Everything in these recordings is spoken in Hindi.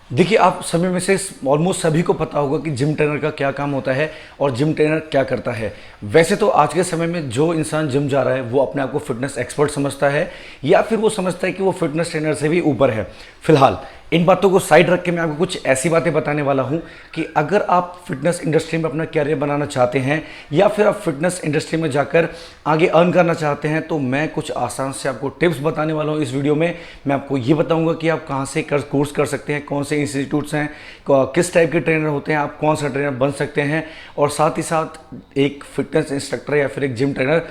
देखिए, आप सभी में से ऑलमोस्ट सभी को पता होगा कि जिम ट्रेनर का क्या काम होता है और जिम ट्रेनर क्या करता है। वैसे तो आज के समय में जो इंसान जिम जा रहा है वो अपने आप को फिटनेस एक्सपर्ट समझता है या फिर वो समझता है कि वो फिटनेस ट्रेनर से भी ऊपर है। फिलहाल इन बातों को साइड रख के मैं आपको कुछ ऐसी बातें बताने वाला हूं कि अगर आप फिटनेस इंडस्ट्री में अपना कैरियर बनाना चाहते हैं या फिर आप फिटनेस इंडस्ट्री में जाकर आगे अर्न करना चाहते हैं, तो मैं कुछ आसान से आपको टिप्स बताने वाला हूं इस वीडियो में। मैं आपको ये बताऊंगा कि आप कहां से कोर्स कर सकते हैं, कौन से इंस्टीट्यूट्स हैं, किस टाइप के ट्रेनर होते हैं, आप कौन सा ट्रेनर बन सकते हैं, और साथ ही साथ एक फिटनेस इंस्ट्रक्टर या फिर एक जिम ट्रेनर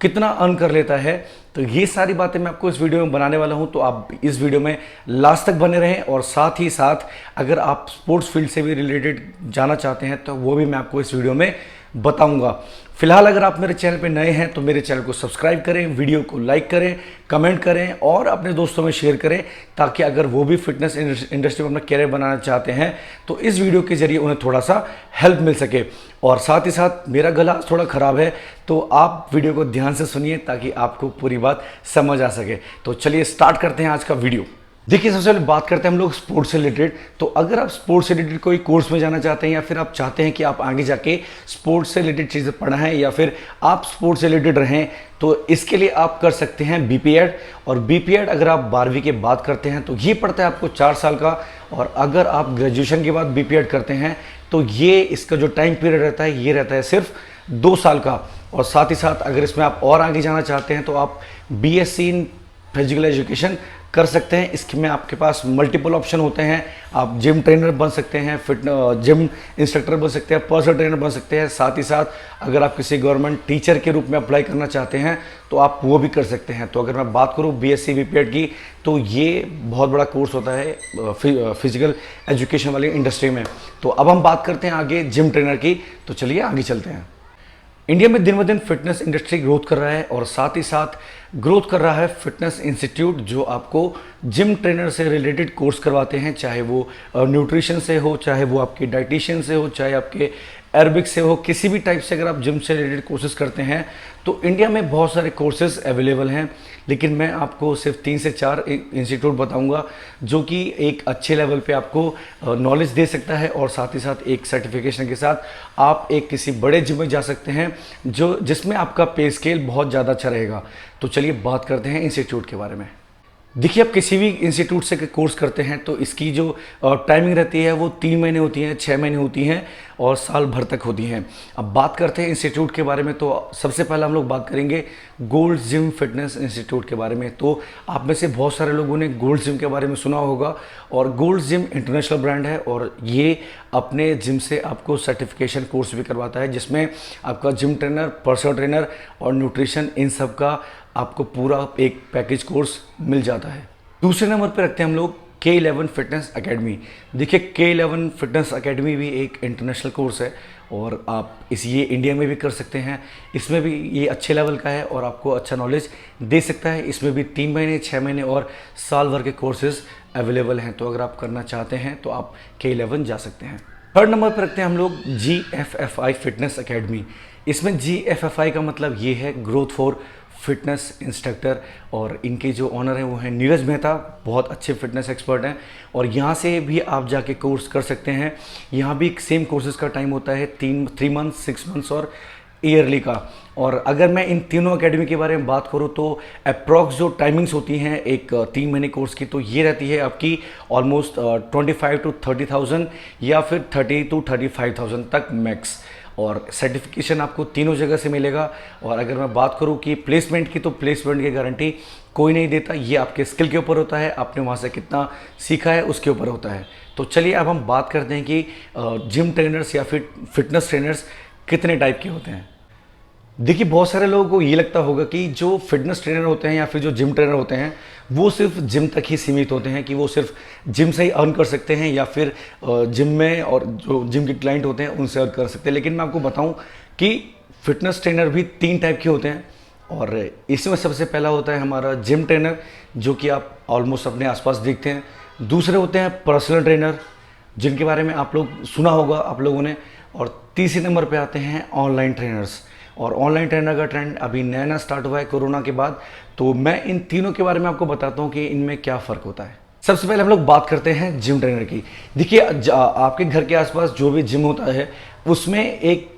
कितना अर्न कर लेता है। तो ये सारी बातें मैं आपको इस वीडियो में बनाने वाला हूं, तो आप इस वीडियो में लास्ट तक बने रहें। और साथ ही साथ अगर आप स्पोर्ट्स फील्ड से भी रिलेटेड जाना चाहते हैं तो वो भी मैं आपको इस वीडियो में बताऊंगा। फिलहाल अगर आप मेरे चैनल पे नए हैं तो मेरे चैनल को सब्सक्राइब करें, वीडियो को लाइक करें, कमेंट करें और अपने दोस्तों में शेयर करें, ताकि अगर वो भी फिटनेस इंडस्ट्री में अपना कैरियर बनाना चाहते हैं तो इस वीडियो के जरिए उन्हें थोड़ा सा हेल्प मिल सके। और साथ ही साथ मेरा गला थोड़ा ख़राब है तो आप वीडियो को ध्यान से सुनिए ताकि आपको पूरी बात समझ आ सके। तो चलिए स्टार्ट करते हैं आज का वीडियो। देखिए, सबसे पहले बात करते हैं हम लोग स्पोर्ट्स से रिलेटेड। तो अगर आप स्पोर्ट्स से रिलेटेड कोई कोर्स में जाना चाहते हैं या फिर आप चाहते हैं कि आप आगे जाके स्पोर्ट्स से रिलेटेड चीज़ें पढ़ना है या फिर आप स्पोर्ट्स से रिलेटेड रहें, तो इसके लिए आप कर सकते हैं बीपीएड। और बीपीएड अगर आप 12वीं के बाद करते हैं तो ये पड़ता है आपको 4 साल का, और अगर आप ग्रेजुएशन के बाद बीपीएड करते हैं तो ये इसका जो टाइम पीरियड रहता है ये रहता है सिर्फ 2 साल का। और साथ ही साथ अगर इसमें आप और आगे जाना चाहते हैं तो आप बीएससी इन फिजिकल एजुकेशन कर सकते हैं। इसमें आपके पास मल्टीपल ऑप्शन होते हैं। आप जिम ट्रेनर बन सकते हैं, जिम इंस्ट्रक्टर बन सकते हैं, पर्सनल ट्रेनर बन सकते हैं। साथ ही साथ अगर आप किसी गवर्नमेंट टीचर के रूप में अप्लाई करना चाहते हैं तो आप वो भी कर सकते हैं। तो अगर मैं बात करूँ बीएससी बीपीएड की, तो ये बहुत बड़ा कोर्स होता है फिजिकल एजुकेशन वाली इंडस्ट्री में। तो अब हम बात करते हैं आगे जिम ट्रेनर की, तो चलिए आगे चलते हैं। इंडिया में दिन ब दिन फिटनेस इंडस्ट्री ग्रोथ कर रहा है और साथ ही साथ ग्रोथ कर रहा है फिटनेस इंस्टीट्यूट, जो आपको जिम ट्रेनर से रिलेटेड कोर्स करवाते हैं, चाहे वो न्यूट्रिशन से हो, चाहे वो आपके डाइटिशियन से हो, चाहे आपके एरोबिक्स से हो, किसी भी टाइप से अगर आप जिम से रिलेटेड कोर्सेज करते हैं तो इंडिया में बहुत सारे कोर्सेज अवेलेबल हैं। लेकिन मैं आपको सिर्फ 3 से 4 इंस्टीट्यूट बताऊंगा जो कि एक अच्छे लेवल पे आपको नॉलेज दे सकता है, और साथ ही साथ एक सर्टिफिकेशन के साथ आप एक किसी बड़े जिम में जा सकते हैं जो जिसमें आपका पे स्केल बहुत ज़्यादा अच्छा रहेगा। तो चलिए बात करते हैं इंस्टीट्यूट के बारे में। देखिए, आप किसी भी इंस्टीट्यूट से कोर्स करते हैं तो इसकी जो टाइमिंग रहती है वो 3 महीने होती है, 6 महीने होती हैं और साल भर तक होती हैं। अब बात करते हैं इंस्टीट्यूट के बारे में, तो सबसे पहले हम लोग बात करेंगे गोल्ड जिम फिटनेस इंस्टीट्यूट के बारे में। तो आप में से बहुत सारे लोगों ने गोल्ड जिम के बारे में सुना होगा, और गोल्ड जिम इंटरनेशनल ब्रांड है और ये अपने जिम से आपको सर्टिफिकेशन कोर्स भी करवाता है, जिसमें आपका जिम ट्रेनर, पर्सनल ट्रेनर और न्यूट्रिशन, इन सब का आपको पूरा एक पैकेज कोर्स मिल जाता है। दूसरे नंबर पे रखते हैं हम लोग K11 फिटनेस एकेडमी। देखिए, K11 फिटनेस एकेडमी भी एक इंटरनेशनल कोर्स है और आप ये इंडिया में भी कर सकते हैं। इसमें भी ये अच्छे लेवल का है और आपको अच्छा नॉलेज दे सकता है। इसमें भी 3 महीने, 6 महीने और साल भर के कोर्सेज अवेलेबल हैं। तो अगर आप करना चाहते हैं तो आप K11 जा सकते हैं। थर्ड नंबर पर रखते हैं हम लोग GFFI फिटनेस एकेडमी। इसमें GFFI का मतलब ये है ग्रोथ फॉर फिटनेस इंस्ट्रक्टर, और इनके जो ऑनर हैं वो हैं नीरज मेहता, बहुत अच्छे फिटनेस एक्सपर्ट हैं। और यहाँ से भी आप जाके कोर्स कर सकते हैं। यहाँ भी सेम कोर्सेज का टाइम होता है 3 मंथ्स, 6 मंथ्स और ईयरली का। और अगर मैं इन तीनों एकेडमी के बारे में बात करूँ तो अप्रॉक्स जो टाइमिंग्स होती हैं एक 3 महीने कोर्स की, तो ये रहती है आपकी ऑलमोस्ट 25 to 30,000 या फिर 30 to 35,000 तक मैक्स। और सर्टिफिकेशन आपको तीनों जगह से मिलेगा। और अगर मैं बात करूं कि प्लेसमेंट की, तो प्लेसमेंट की गारंटी कोई नहीं देता, ये आपके स्किल के ऊपर होता है, आपने वहाँ से कितना सीखा है उसके ऊपर होता है। तो चलिए अब हम बात करते हैं कि जिम ट्रेनर्स या फिर फिटनेस ट्रेनर्स कितने टाइप के होते हैं। देखिए, बहुत सारे लोगों को ये लगता होगा कि जो फिटनेस ट्रेनर होते हैं या फिर जो जिम ट्रेनर होते हैं वो सिर्फ जिम तक ही सीमित होते हैं, कि वो सिर्फ जिम से ही अर्न कर सकते हैं या फिर जिम में और जो जिम के क्लाइंट होते हैं उनसे अर्न कर सकते हैं। लेकिन मैं आपको बताऊं कि फिटनेस ट्रेनर भी 3 टाइप के होते हैं। और इसमें सबसे पहला होता है हमारा जिम ट्रेनर, जो कि आप ऑलमोस्ट अपने आसपास देखते हैं। दूसरे होते हैं पर्सनल ट्रेनर, जिनके बारे में आप लोग सुना होगा आप लोगों ने। और तीसरे नंबर पे आते हैं ऑनलाइन ट्रेनर्स। और ऑनलाइन ट्रेनर का ट्रेंड अभी नया स्टार्ट हुआ है कोरोना के बाद। तो मैं इन तीनों के बारे में आपको बताता हूँ कि इनमें क्या फ़र्क होता है। सबसे पहले हम लोग बात करते हैं जिम ट्रेनर की। देखिए आपके घर के आसपास जो भी जिम होता है उसमें एक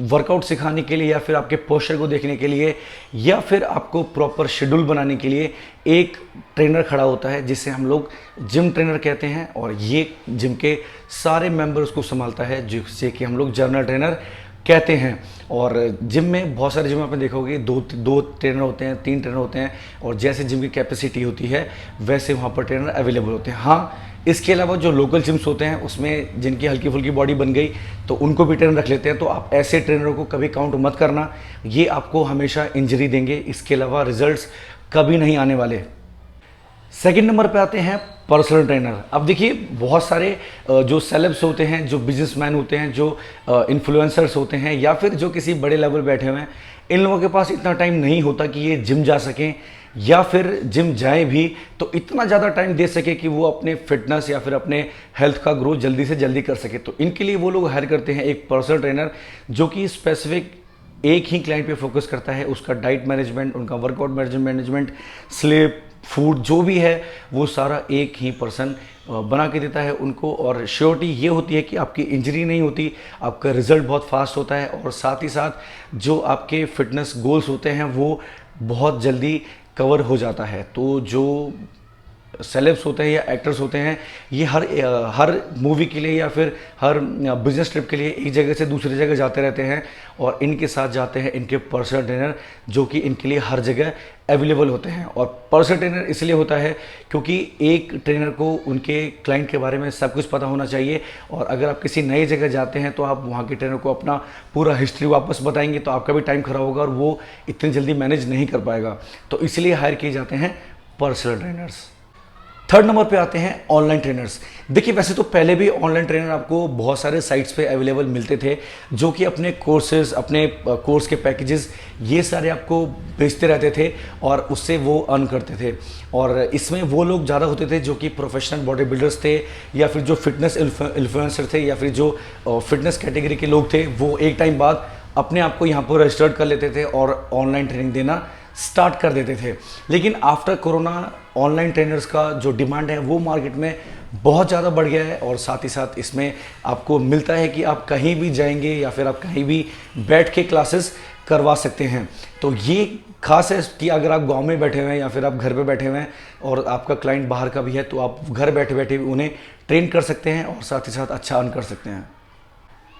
वर्कआउट सिखाने के लिए या फिर आपके पोस्चर को देखने के लिए या फिर आपको प्रॉपर शेड्यूल बनाने के लिए एक ट्रेनर खड़ा होता है जिसे हम लोग जिम ट्रेनर कहते हैं, और ये जिम के सारे मेंबर्स को संभालता है जिसे कि हम लोग जर्नल ट्रेनर कहते हैं। और जिम में बहुत सारे जिम में आपने देखोगे दो ट्रेनर होते हैं, 3 ट्रेनर होते हैं, और जैसे जिम की कैपेसिटी होती है वैसे वहाँ पर ट्रेनर अवेलेबल होते हैं। हाँ, इसके अलावा जो लोकल जिम्स होते हैं उसमें जिनकी हल्की फुल्की बॉडी बन गई तो उनको भी ट्रेनर रख लेते हैं। तो आप ऐसे ट्रेनरों को कभी काउंट मत करना, ये आपको हमेशा इंजरी देंगे, इसके अलावा रिजल्ट्स कभी नहीं आने वाले। सेकंड नंबर पे आते हैं पर्सनल ट्रेनर। अब देखिए बहुत सारे जो सेलेब्स होते हैं, जो बिजनेसमैन होते हैं, जो इन्फ्लुएंसर्स होते हैं, या फिर जो किसी बड़े लेवल बैठे हुए हैं, इन लोगों के पास इतना टाइम नहीं होता कि ये जिम जा सकें, या फिर जिम जाएं भी तो इतना ज़्यादा टाइम दे सके कि वो अपने फिटनेस या फिर अपने हेल्थ का ग्रोथ जल्दी से जल्दी कर सके। तो इनके लिए वो लोग हायर करते हैं एक पर्सनल ट्रेनर जो कि स्पेसिफिक एक ही क्लाइंट पे फोकस करता है। उसका डाइट मैनेजमेंट, उनका वर्कआउट मैनेजमेंट, स्लीप, फूड जो भी है वो सारा एक ही पर्सन बना के देता है उनको। और श्योरिटी ये होती है कि आपकी इंजरी नहीं होती, आपका रिजल्ट बहुत फास्ट होता है, और साथ ही साथ जो आपके फिटनेस गोल्स होते हैं वो बहुत जल्दी कवर हो जाता है। तो जो सेलेब्स होते हैं या एक्टर्स होते हैं ये हर मूवी के लिए या फिर हर बिजनेस ट्रिप के लिए एक जगह से दूसरी जगह जाते रहते हैं, और इनके साथ जाते हैं इनके पर्सनल ट्रेनर जो कि इनके लिए हर जगह अवेलेबल होते हैं। और पर्सनल ट्रेनर इसलिए होता है क्योंकि एक ट्रेनर को उनके क्लाइंट के बारे में सब कुछ पता होना चाहिए, और अगर आप किसी नई जगह जाते हैं तो आप वहाँ के ट्रेनर को अपना पूरा हिस्ट्री वापस बताएंगे तो आपका भी टाइम खराब होगा और वो इतनी जल्दी मैनेज नहीं कर पाएगा। तो इसलिए हायर किए जाते हैं पर्सनल ट्रेनर्स। थर्ड नंबर पे आते हैं ऑनलाइन ट्रेनर्स। देखिए वैसे तो पहले भी ऑनलाइन ट्रेनर आपको बहुत सारे साइट्स पे अवेलेबल मिलते थे जो कि अपने कोर्सेज, अपने कोर्स के पैकेजेस ये सारे आपको बेचते रहते थे और उससे वो अर्न करते थे। और इसमें वो लोग ज़्यादा होते थे जो कि प्रोफेशनल बॉडी बिल्डर्स थे, या फिर जो फिटनेस इन्फ्लुएंसर थे, या फिर जो फिटनेस कैटेगरी के लोग थे, वो एक टाइम बाद अपने आप को यहाँ पर रजिस्टर्ड कर लेते थे और ऑनलाइन ट्रेनिंग देना स्टार्ट कर देते थे। लेकिन आफ्टर कोरोना ऑनलाइन ट्रेनर्स का जो डिमांड है वो मार्केट में बहुत ज़्यादा बढ़ गया है, और साथ ही साथ इसमें आपको मिलता है कि आप कहीं भी जाएंगे या फिर आप कहीं भी बैठ के क्लासेस करवा सकते हैं। तो ये खास है कि अगर आप गांव में बैठे हुए हैं या फिर आप घर पे बैठे हुए हैं और आपका क्लाइंट बाहर का भी है तो आप घर बैठे बैठे उन्हें ट्रेन कर सकते हैं और साथ ही साथ अच्छा अर्न कर सकते हैं।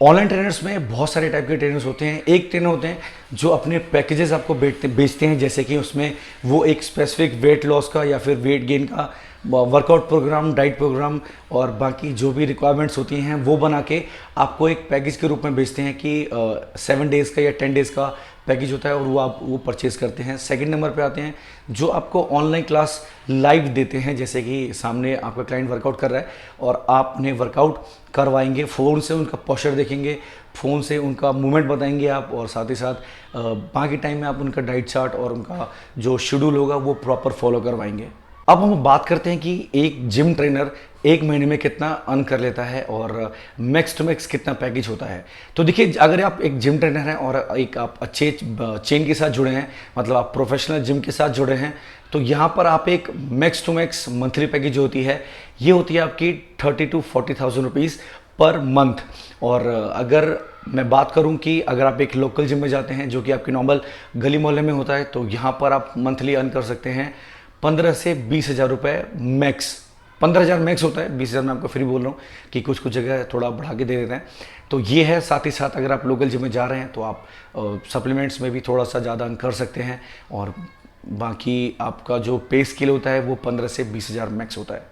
ऑनलाइन ट्रेनर्स में बहुत सारे टाइप के ट्रेनर्स होते हैं। एक ट्रेनर होते हैं जो अपने पैकेजेस आपको बेचते हैं, जैसे कि उसमें वो एक स्पेसिफिक वेट लॉस का या फिर वेट गेन का वर्कआउट प्रोग्राम, डाइट प्रोग्राम और बाकी जो भी रिक्वायरमेंट्स होती हैं वो बना के आपको एक पैकेज के रूप में बेचते हैं कि 7 डेज़ का या 10 डेज़ का पैकेज होता है, और वो आप वो परचेज़ करते हैं। सेकंड नंबर पे आते हैं जो आपको ऑनलाइन क्लास लाइव देते हैं, जैसे कि सामने आपका क्लाइंट वर्कआउट कर रहा है और आप उन्हें वर्कआउट करवाएंगे, फ़ोन से उनका पोस्चर देखेंगे, फ़ोन से उनका मूवमेंट बताएंगे आप, और साथ ही साथ बाकी टाइम में आप उनका डाइट चार्ट और उनका जो शेड्यूल होगा वो प्रॉपर फॉलो करवाएंगे। अब हम बात करते हैं कि एक जिम ट्रेनर एक महीने में कितना अर्न कर लेता है और मैक्स टू मैक्स कितना पैकेज होता है। तो देखिए अगर आप एक जिम ट्रेनर हैं और एक आप अच्छे चेन के साथ जुड़े हैं, मतलब आप प्रोफेशनल जिम के साथ जुड़े हैं, तो यहाँ पर आप एक max to max monthly package जो होती है ये होती है आपकी 30 to 40,000 रुपीज़ पर मंथ। और अगर मैं बात करूं कि अगर आप एक लोकल जिम में जाते हैं जो कि आपकी नॉर्मल गली मोहल्ले में होता है, तो यहाँ पर आप मंथली अर्न कर सकते हैं 15 से 20,000 रुपये मैक्स। 15,000 मैक्स होता है, 20,000 मैं आपको फ्री बोल रहा हूँ कि कुछ कुछ जगह थोड़ा बढ़ा के दे देते हैं। तो ये है। साथ ही साथ अगर आप लोकल जिम में जा रहे हैं तो आप सप्लीमेंट्स में भी थोड़ा सा ज़्यादा अर्न कर सकते हैं, और बाकी आपका जो पे स्केल होता है वो 15 से 20,000 मैक्स होता है।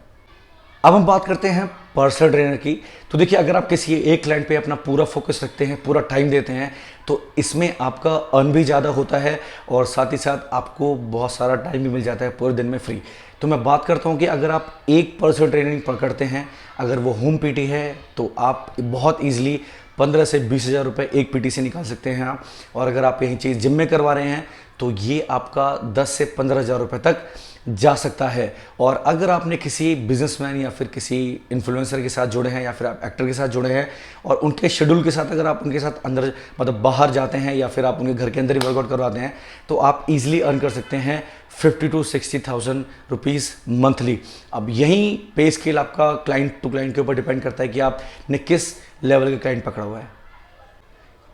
अब हम बात करते हैं पर्सनल ट्रेनर की। तो देखिए अगर आप किसी एक क्लाइंट पे अपना पूरा फोकस रखते हैं, पूरा टाइम देते हैं, तो इसमें आपका अर्न भी ज़्यादा होता है और साथ ही साथ आपको बहुत सारा टाइम भी मिल जाता है पूरे दिन में फ्री। तो मैं बात करता हूँ कि अगर आप एक पर्सनल ट्रेनिंग पकड़ते हैं, अगर वो होम पीटी है, तो आप बहुत ईजिली 15 से 20,000 रुपये एक पीटी से निकाल सकते हैं आप। और अगर आप यही चीज़ जिम में करवा रहे हैं तो ये आपका 10 से 15,000 रुपये तक जा सकता है। और अगर आपने किसी बिजनेसमैन या फिर किसी इन्फ्लुएंसर के साथ जुड़े हैं या फिर आप एक्टर के साथ जुड़े हैं और उनके शेड्यूल के साथ अगर आप उनके साथ अंदर मतलब बाहर जाते हैं या फिर आप उनके घर के अंदर ही वर्कआउट करवाते हैं तो आप इजीली अर्न कर सकते हैं 50 to 60,000 रुपीज़ मंथली। अब यही पे स्केल आपका क्लाइंट टू क्लाइंट के ऊपर डिपेंड करता है कि आपने किस लेवल का क्लाइंट पकड़ा हुआ है।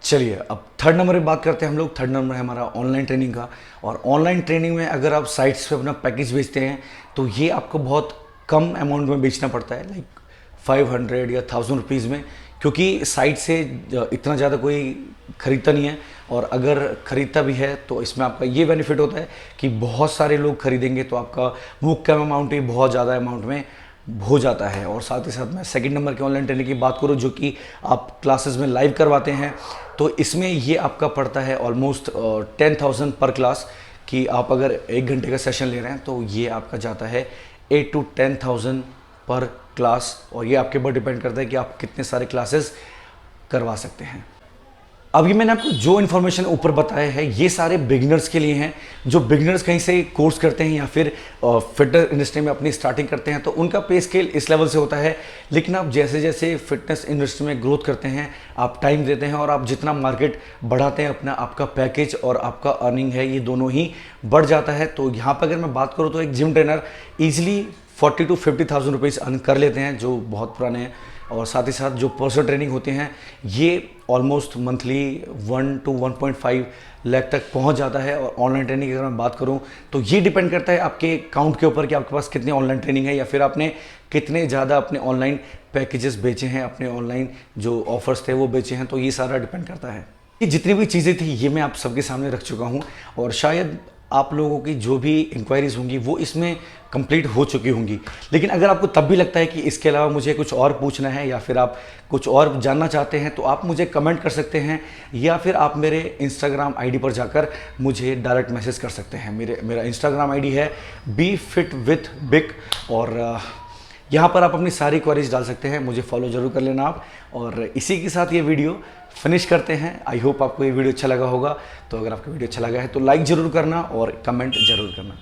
चलिए अब थर्ड नंबर पे बात करते हैं हम लोग। थर्ड नंबर है हमारा ऑनलाइन ट्रेनिंग का। और ऑनलाइन ट्रेनिंग में अगर आप साइट्स पे अपना पैकेज बेचते हैं तो ये आपको बहुत कम अमाउंट में बेचना पड़ता है, लाइक 500 या 1000 रुपीज़ में, क्योंकि साइट से इतना ज़्यादा कोई ख़रीदता नहीं है। और अगर ख़रीदता भी है तो इसमें आपका ये बेनिफिट होता है कि बहुत सारे लोग खरीदेंगे तो आपका वो कम अमाउंट ही बहुत ज़्यादा अमाउंट में हो जाता है। और साथ ही साथ मैं सेकंड नंबर के ऑनलाइन ट्रेनिंग की बात करूँ जो कि आप क्लासेस में लाइव करवाते हैं, तो इसमें ये आपका पड़ता है ऑलमोस्ट 10,000 पर क्लास। कि आप अगर 1 घंटे का सेशन ले रहे हैं तो ये आपका जाता है 8 to 10,000 पर क्लास। और ये आपके ऊपर डिपेंड करता है कि आप कितने सारे क्लासेस करवा सकते हैं। अब ये मैंने आपको जो इन्फॉर्मेशन ऊपर बताया है ये सारे बिगिनर्स के लिए हैं। जो बिगिनर्स कहीं से कोर्स करते हैं या फिर फिटनेस इंडस्ट्री में अपनी स्टार्टिंग करते हैं तो उनका पे स्केल इस लेवल से होता है। लेकिन आप जैसे जैसे फिटनेस इंडस्ट्री में ग्रोथ करते हैं, आप टाइम देते हैं और आप जितना मार्केट बढ़ाते हैं अपना आपका पैकेज और आपका अर्निंग है ये दोनों ही बढ़ जाता है। तो यहाँ पर अगर मैं बात करूँ तो एक gym trainer easily 40 to 50,000 rupees earn कर लेते हैं जो बहुत पुराने हैं। और साथ ही साथ जो पर्सनल ट्रेनिंग होते हैं ये ऑलमोस्ट मंथली 1 to 1.5 लाख तक पहुंच जाता है। और ऑनलाइन ट्रेनिंग की अगर मैं बात करूं तो ये डिपेंड करता है आपके काउंट के ऊपर कि आपके पास कितनी ऑनलाइन ट्रेनिंग है या फिर आपने कितने ज़्यादा अपने ऑनलाइन पैकेजेस बेचे हैं, अपने ऑनलाइन जो ऑफर्स थे वो बेचे हैं। तो ये सारा डिपेंड करता है। ये जितनी भी चीज़ें थी ये मैं आप सबके सामने रख चुका हूँ और शायद आप लोगों की जो भी इंक्वायरीज होंगी वो इसमें कंप्लीट हो चुकी होंगी। लेकिन अगर आपको तब भी लगता है कि इसके अलावा मुझे कुछ और पूछना है या फिर आप कुछ और जानना चाहते हैं तो आप मुझे कमेंट कर सकते हैं या फिर आप मेरे इंस्टाग्राम आईडी पर जाकर मुझे डायरेक्ट मैसेज कर सकते हैं। मेरा इंस्टाग्राम आईडी है BeFitWithBic और यहाँ पर आप अपनी सारी क्वेरीज डाल सकते हैं। मुझे फॉलो जरूर कर लेना आप। और इसी के साथ ये वीडियो फिनिश करते हैं। आई होप आपको ये वीडियो अच्छा लगा होगा। तो अगर आपको वीडियो अच्छा लगा है तो लाइक ज़रूर करना और कमेंट ज़रूर करना।